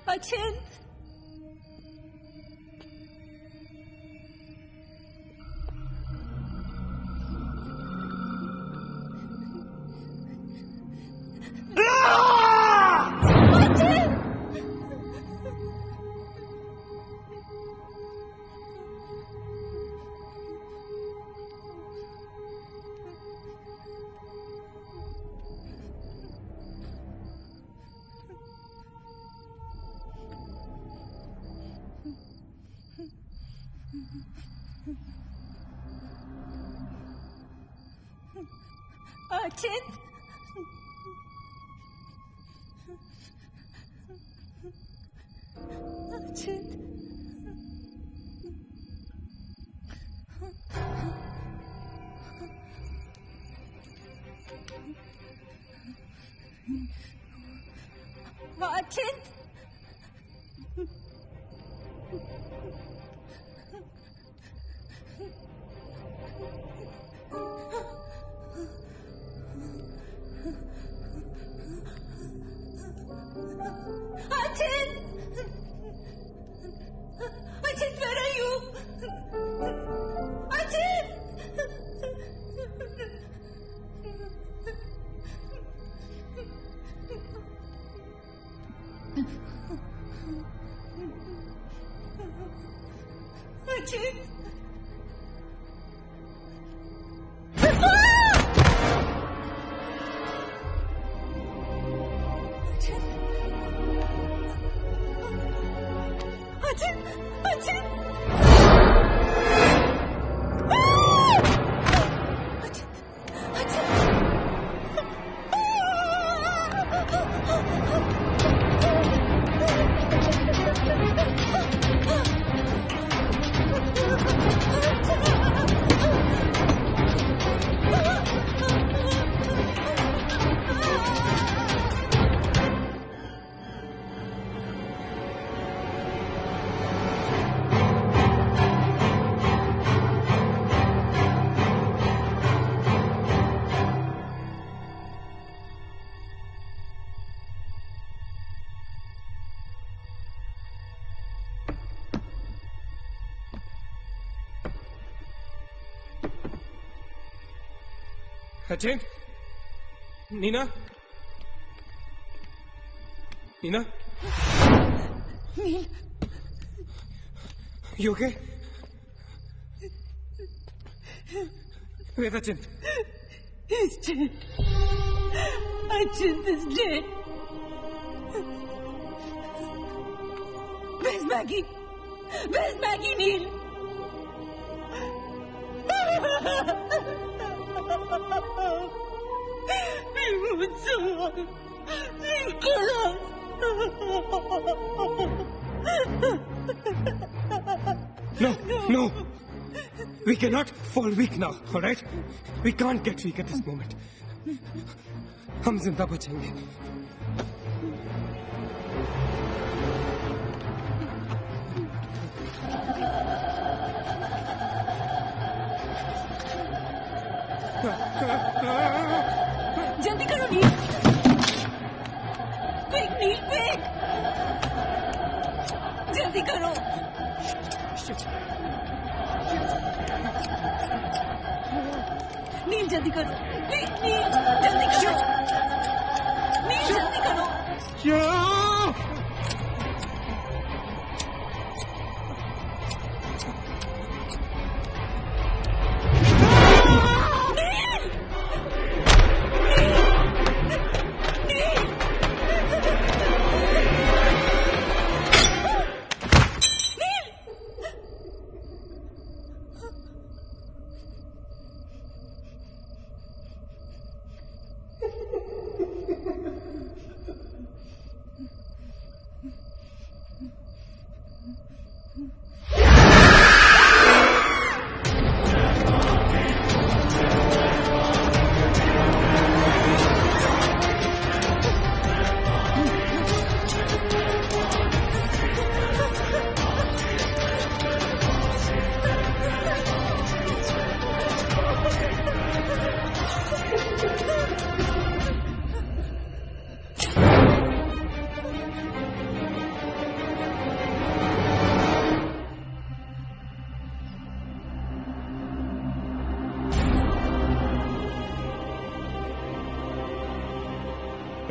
अचिंत, अचिंत, अचिंत, अचिंत, अचिंत, where are you? अचिंत! अचिंत! अचिंत, Neena, Neena, nil, you okay? Where's Achint? He's dead. Achint is dead. Where's Maggie? Where's Maggie, Neil? No. We cannot fall weak now, all right? We can't get weak at this moment. हम जिंदा बचेंगे. जल्दी करो नील. Quick नील, quick. जल्दी करो. नील जल्दी करो. नील जल्दी करो. नील जल्दी करो.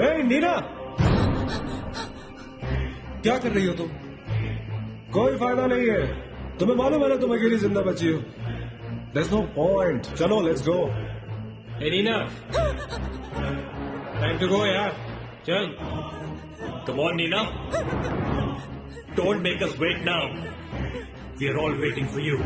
ए, नीना, क्या कर रही हो तुम? कोई फायदा नहीं है, तुम्हें मालूम है ना तुम अकेली जिंदा बची हो। There's no point. चलो, let's go. ए नीना, टाइम टू गो यार, चल। Come on, Nina. Don't make us wait now. We are all waiting for you.